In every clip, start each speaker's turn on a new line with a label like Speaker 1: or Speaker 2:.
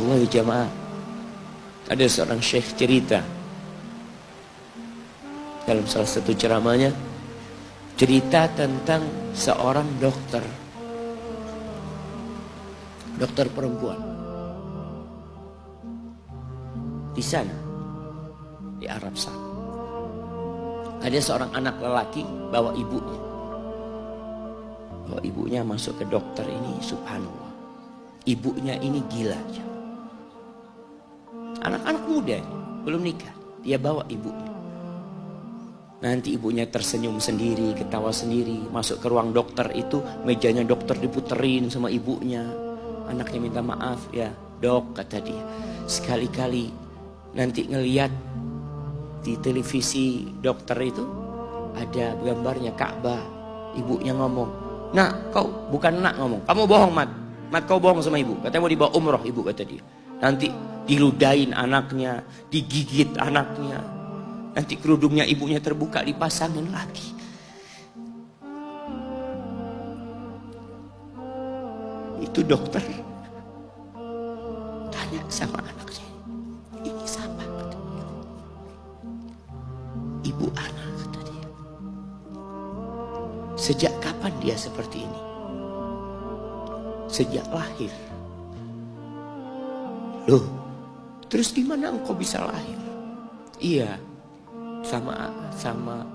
Speaker 1: Wallahi jamaah, ada seorang syekh cerita dalam salah satu ceramahnya, cerita tentang seorang dokter perempuan di sana, di Arab sana. Ada seorang anak lelaki bawa ibunya masuk ke dokter ini. Subhanallah, ibunya ini gila. Anak-anak muda belum nikah, dia bawa ibunya. Nanti ibunya tersenyum sendiri, ketawa sendiri. Masuk ke ruang dokter itu, mejanya dokter diputerin sama ibunya. Anaknya minta maaf, ya dok, kata dia, sekali-kali nanti ngeliat di televisi dokter itu ada gambarnya Ka'bah. Ibunya ngomong, nak, kau bukan nak ngomong, kamu bohong mat kau bohong sama ibu. Katanya mau dibawa umroh ibu, kata dia. Nanti diludahin anaknya, digigit anaknya, nanti kerudungnya ibunya terbuka, dipasangin lagi. Itu dokter tanya sama anaknya, ini siapa? Kata dia. Ibu anak, kata dia. Sejak kapan dia seperti ini? Sejak lahir. Loh, terus gimana engkau bisa lahir? Iya, sama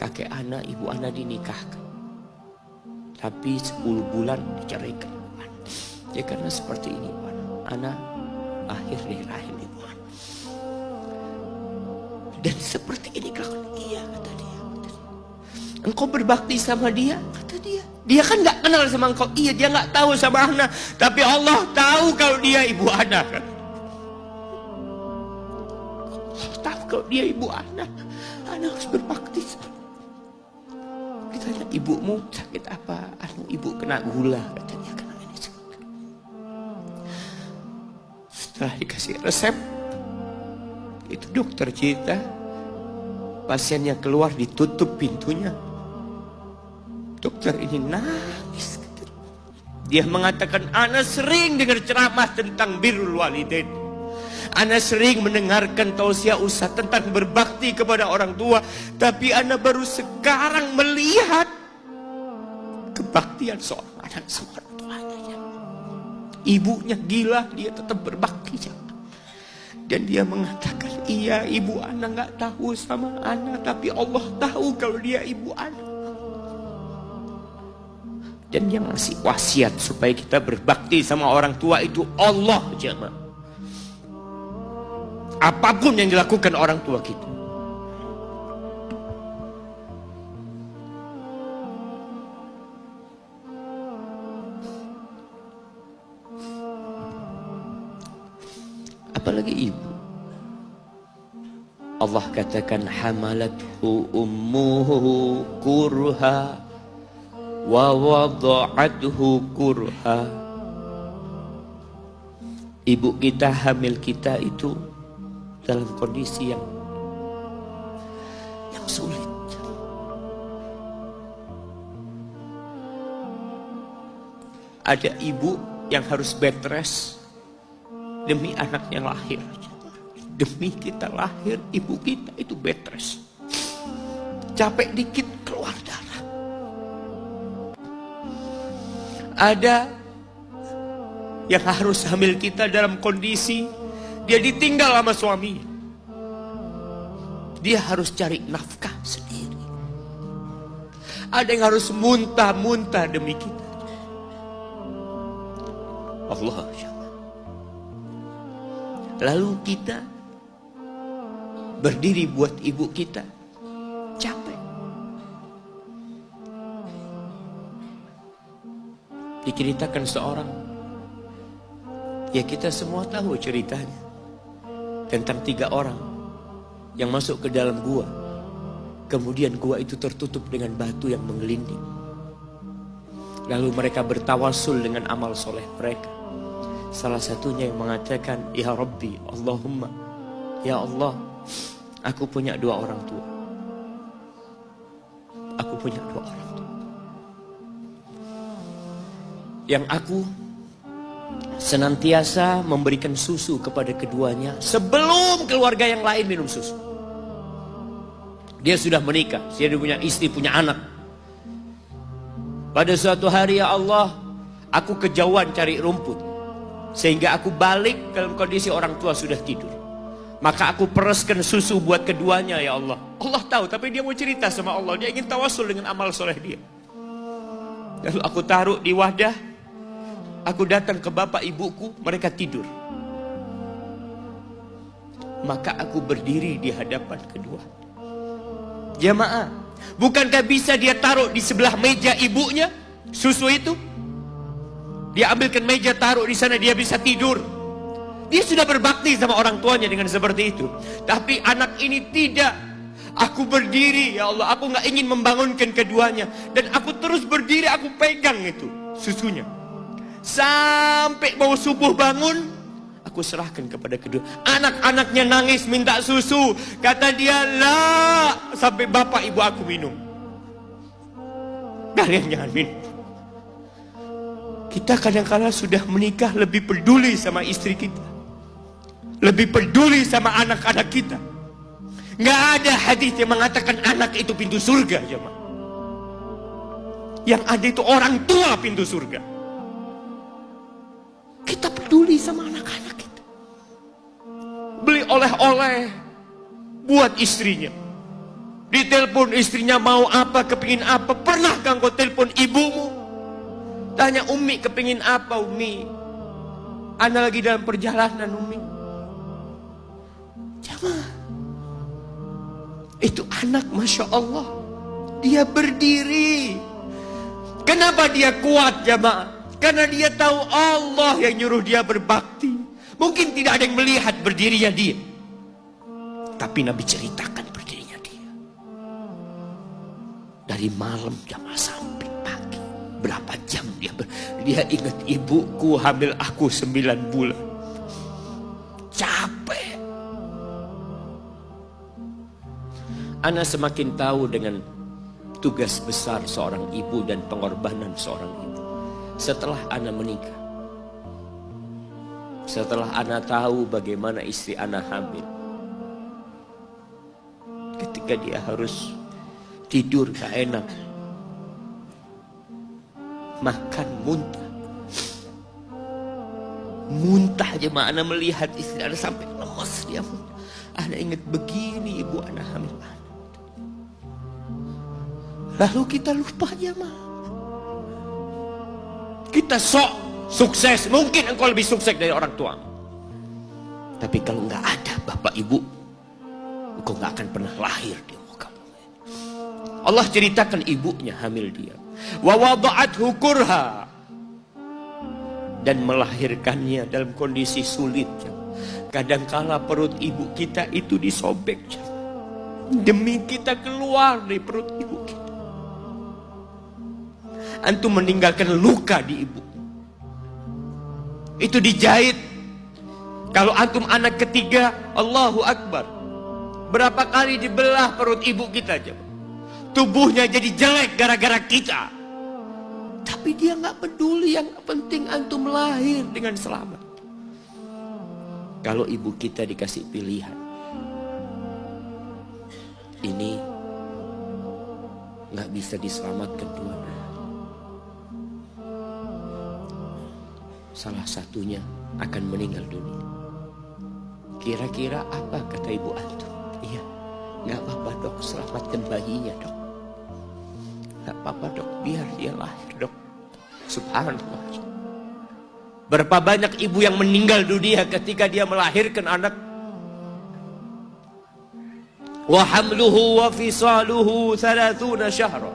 Speaker 1: kakek anak, ibu anak dinikahkan, tapi 10 bulan diceraikan. Ya karena seperti ini, anak lahir dari rahim ibu anak. Dan seperti ini kelakuan. Iya, kata dia. Engkau berbakti sama dia, kata dia. Dia kan nggak kenal sama engkau. Iya, dia nggak tahu sama anak, tapi Allah tahu kalau dia ibu anak. Allah tahu kalau dia ibu anak. Anak harus berbakti. Ditanya, ibumu sakit apa? Ibu kena gula, katanya. Kena ini. Setelah dikasih resep, itu dokter cerita, pasiennya keluar, ditutup pintunya. Dokter ini nangis. Dia mengatakan, ana sering dengar ceramah tentang birrul walidain. Ana sering mendengarkan tausiah ustaz tentang berbakti kepada orang tua, tapi ana baru sekarang melihat kebaktian seorang anak sama orang tuanya. Ibunya gila, dia tetap berbakti. Dan dia mengatakan, iya, ibu anak nggak tahu sama anak, tapi Allah tahu kalau dia ibu anak. Dan yang ngasih wasiat supaya kita berbakti sama orang tua itu Allah, jemaah. Apapun yang dilakukan orang tua kita, apalagi ibu. Allah katakan, hamalathu ummuhu kurha wa wada'athu kurha. Ibu kita, hamil kita itu dalam kondisi yang sulit. Ada ibu yang harus bed rest demi anaknya lahir. Demi kita lahir, ibu kita itu bed rest. Capek dikit keluar darah. Ada yang harus hamil kita dalam kondisi dia ditinggal sama suaminya. Dia harus cari nafkah sendiri. Ada yang harus muntah-muntah demi kita. Allah. Lalu kita berdiri buat ibu kita, capek. Diceritakan seorang, ya kita semua tahu ceritanya, tentang 3 orang yang masuk ke dalam gua. Kemudian gua itu tertutup dengan batu yang menggelinding. Lalu mereka bertawasul dengan amal soleh mereka. Salah satunya yang mengatakan, ya Rabbi, Allahumma, ya Allah, aku punya 2 orang tua. Aku punya 2 orang tua. Yang aku senantiasa memberikan susu kepada keduanya sebelum keluarga yang lain minum susu. Dia sudah menikah, dia punya istri, punya anak. Pada suatu hari, ya Allah, aku kejauhan cari rumput, sehingga aku balik dalam kondisi orang tua sudah tidur. Maka aku pereskan susu buat keduanya, ya Allah. Allah tahu, tapi dia mau cerita sama Allah. Dia ingin tawasul dengan amal soleh dia. Lalu aku taruh di wadah. Aku datang ke bapak ibuku, mereka tidur. Maka aku berdiri di hadapan kedua. Jamaah, bukankah bisa dia taruh di sebelah meja ibunya susu itu? Dia ambilkan meja, taruh di sana, dia bisa tidur. Dia sudah berbakti sama orang tuanya dengan seperti itu. Tapi anak ini tidak. Aku berdiri, ya Allah, aku gak ingin membangunkan keduanya. Dan aku terus berdiri, aku pegang itu susunya. Sampai mau subuh bangun, aku serahkan kepada kedua. Anak-anaknya nangis minta susu. Kata dia, lah, sampai bapak ibu aku minum. Kalian jangan minum. Kita kadang-kadang sudah menikah lebih peduli sama istri kita, lebih peduli sama anak-anak kita. Nggak ada hadis yang mengatakan anak itu pintu surga, jemaah. Yang ada itu orang tua pintu surga. Kita peduli sama anak-anak kita. Beli oleh-oleh buat istrinya. Ditelepon istrinya mau apa, kepingin apa. Pernahkah engkau telepon ibumu? Tanya, Umi kepingin apa, Umi? Ana lagi dalam perjalanan, Umi. Jamaah, itu anak, Masya Allah, dia berdiri. Kenapa dia kuat, jamaah? Karena dia tahu Allah yang nyuruh dia berbakti. Mungkin tidak ada yang melihat berdirinya dia, tapi Nabi ceritakan berdirinya dia. Dari malam jamaah sampai pagi, berapa jam dia ingat, ibuku hamil aku 9 bulan. Capek. Ana semakin tahu dengan tugas besar seorang ibu dan pengorbanan seorang ibu setelah Ana menikah. Setelah Ana tahu bagaimana istri Ana hamil, ketika dia harus tidur gak enak, makan muntah aja, Ana melihat istri Ana sampai lemas dia muntah. Ana ingat, begini ibu Ana hamil Ana. Lalu kita lupa, jemaah. Kita sok sukses, mungkin engkau lebih sukses dari orang tua. Tapi kalau nggak ada bapak ibu, engkau nggak akan pernah lahir di muka bumi. Allah ceritakan ibunya hamil dia. Wa wada'athu kurha, dan melahirkannya dalam kondisi sulit. Kadangkala perut ibu kita itu disobek demi kita keluar dari perut ibu kita. Antum meninggalkan luka di ibu, itu dijahit. Kalau antum anak ketiga, Allahu Akbar, berapa kali dibelah perut ibu kita aja. Tubuhnya jadi jelek gara-gara kita. Tapi dia nggak peduli, yang penting antum lahir dengan selamat. Kalau ibu kita dikasih pilihan, ini nggak bisa diselamatkan Tuhan, salah satunya akan meninggal dunia. Kira-kira apa kata ibu antum? Iya, nggak apa-apa dok, selamatkan bayinya dok. Nggak apa-apa dok, biar dia lahir dok. Subhanallah. Berapa banyak ibu yang meninggal dunia ketika dia melahirkan anak. Wa hamluhu wa fisaluhu 30 syahra.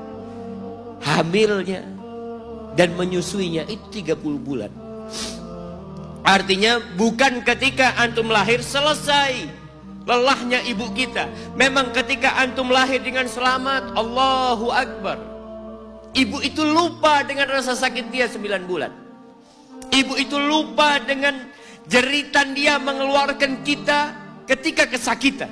Speaker 1: Hamilnya dan menyusuinya itu 30 bulan. Artinya bukan ketika antum lahir selesai lelahnya ibu kita. Memang ketika antum lahir dengan selamat, Allahu Akbar, ibu itu lupa dengan rasa sakit dia 9 bulan. Ibu itu lupa dengan jeritan dia mengeluarkan kita ketika kesakitan.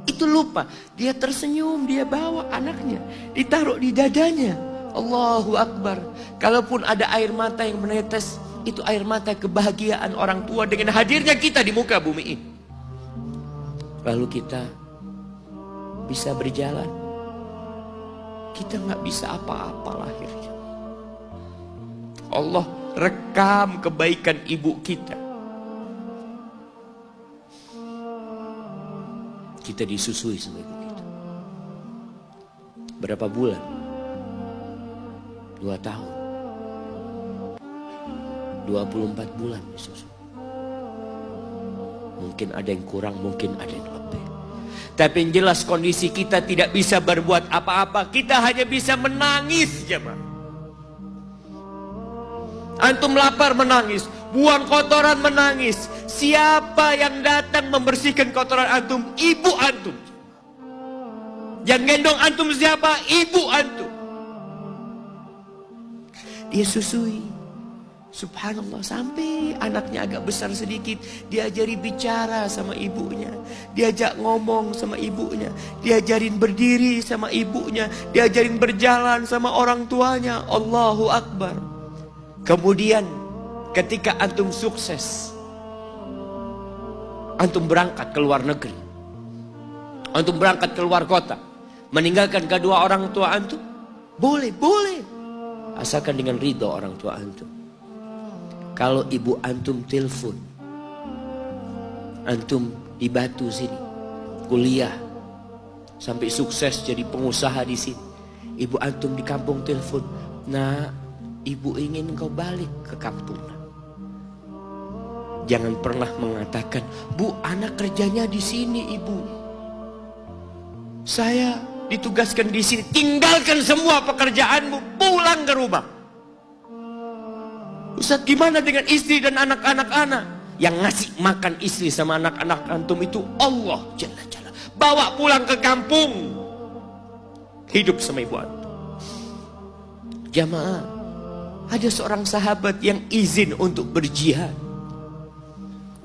Speaker 1: Itu lupa. Dia tersenyum, dia bawa anaknya, ditaruh di dadanya. Allahu Akbar. Kalaupun ada air mata yang menetes, itu air mata kebahagiaan orang tua dengan hadirnya kita di muka bumi ini. Lalu kita bisa berjalan. Kita nggak bisa apa-apa lahirnya. Allah rekam kebaikan ibu kita. Kita disusui sama ibu kita. Berapa bulan? 2 tahun. 24 bulan disusui. Mungkin ada yang kurang, mungkin ada yang lebih. Tapi yang jelas kondisi kita tidak bisa berbuat apa-apa. Kita hanya bisa menangis, jemaah. Antum lapar menangis, buang kotoran menangis. Siapa yang datang membersihkan kotoran antum? Ibu antum. Yang gendong antum siapa? Ibu antum. Dia susui. Subhanallah, sampai anaknya agak besar sedikit, diajari bicara sama ibunya, diajak ngomong sama ibunya, diajarin berdiri sama ibunya, diajarin berjalan sama orang tuanya. Allahu Akbar. Kemudian ketika antum sukses, antum berangkat ke luar negeri, antum berangkat ke luar kota, meninggalkan kedua orang tua antum, boleh, asalkan dengan ridho orang tua antum. Kalau ibu antum telepon, antum di Batu sini, kuliah, sampai sukses jadi pengusaha di sini. Ibu antum di kampung telepon, nah ibu ingin kau balik ke kampung. Jangan pernah mengatakan, Bu, anak kerjanya di sini, ibu. Saya ditugaskan di sini. Tinggalkan semua pekerjaanmu, pulang ke rumah. Ustaz, gimana dengan istri dan anak-anak anak? Yang ngasih makan istri sama anak-anak antum itu Allah Jalla Jalla. Bawa pulang ke kampung, hidup sama ibu antum. Jamaah, ada seorang sahabat yang izin untuk berjihad,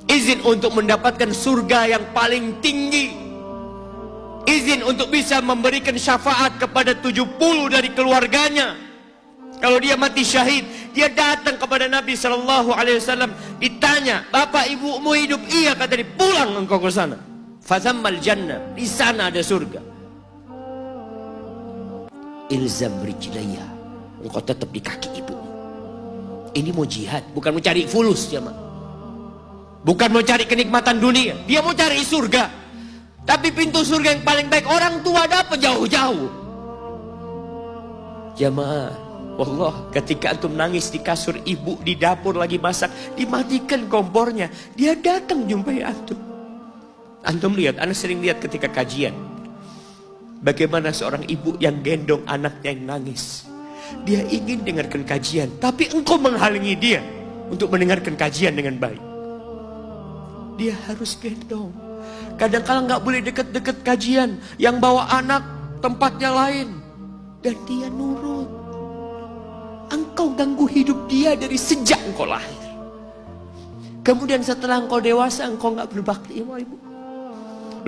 Speaker 1: izin untuk mendapatkan surga yang paling tinggi, izin untuk bisa memberikan syafaat kepada 70 dari keluarganya. Kalau dia mati syahid, dia datang kepada Nabi SAW, ditanya, bapak ibumu hidup? Iya, kata dia. Pulang engkau ke sana. Fazammal jannah, di sana ada surga. Ilzam rijlaya, engkau tetap di kaki ibu. Ini mau jihad, bukan mau cari fulus, jemaah. Bukan mau cari kenikmatan dunia, dia mau cari surga. Tapi pintu surga yang paling baik orang tua dapat jauh-jauh. Jemaah, Allah, ketika antum nangis di kasur ibu, di dapur lagi masak, dimatikan kompornya, dia datang jumpai antum. Antum lihat, anak sering lihat ketika kajian, bagaimana seorang ibu yang gendong anaknya yang nangis. Dia ingin dengarkan kajian, tapi engkau menghalangi dia untuk mendengarkan kajian dengan baik. Dia harus gendong. Kadang-kadang nggak boleh deket-deket kajian, yang bawa anak tempatnya lain, dan dia nurut. Engkau ganggu hidup dia dari sejak engkau lahir. Kemudian setelah engkau dewasa, engkau nggak berbakti sama ibu.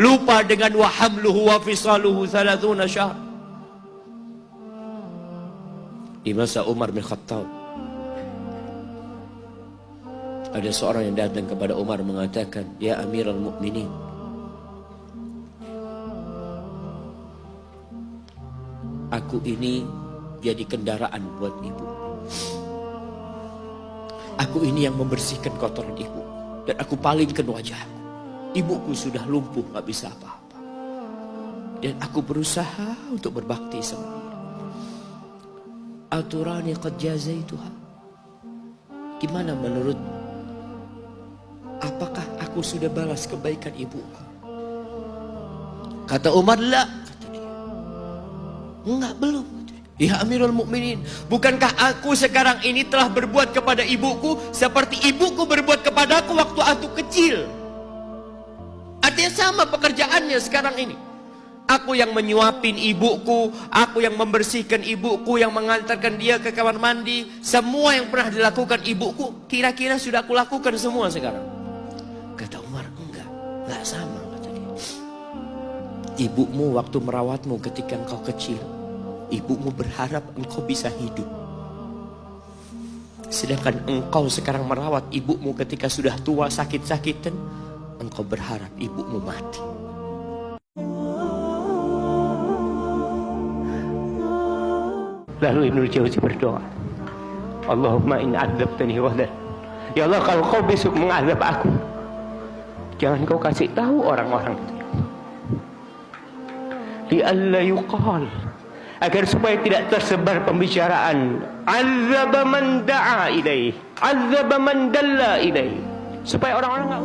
Speaker 1: Lupa dengan wa hamluhu wa fisaluhu 30 syahr. Di masa Umar bin Khattab, ada seorang yang datang kepada Umar mengatakan, ya Amirul Mukminin, aku ini jadi kendaraan buat ibu. Aku ini yang membersihkan kotoran ibu, dan aku palingkan wajahku. Ibuku sudah lumpuh, gak bisa apa-apa, dan aku berusaha untuk berbakti sama dia. Aturani qad jazaituha. Gimana menurutmu? Apakah aku sudah balas kebaikan ibuku? Kata Umar, la, kata dia. Enggak, belum. Ya Amirul Mukminin, bukankah aku sekarang ini telah berbuat kepada ibuku seperti ibuku berbuat kepadaku waktu aku kecil? Artinya sama pekerjaannya sekarang ini. Aku yang menyuapin ibuku, aku yang membersihkan ibuku, yang mengantarkan dia ke kamar mandi. Semua yang pernah dilakukan ibuku, kira-kira sudah aku lakukan semua sekarang. Kata Umar, enggak sama, kata dia. Ibumu waktu merawatmu ketika engkau kecil, ibumu berharap engkau bisa hidup. Sedangkan engkau sekarang merawat ibumu ketika sudah tua sakit-sakitan, engkau berharap ibumu mati. Lalu Ibnu Jauzi berdoa, Allahumma in adzabtani wahdar. Ya Allah, kalau kau besok mengazab aku, jangan kau kasih tahu orang-orang itu. Li'alla yuqal, agar supaya tidak tersebar pembicaraan azaba man da'a ilaih, azaba man dalla ilaih, supaya orang-orang enggak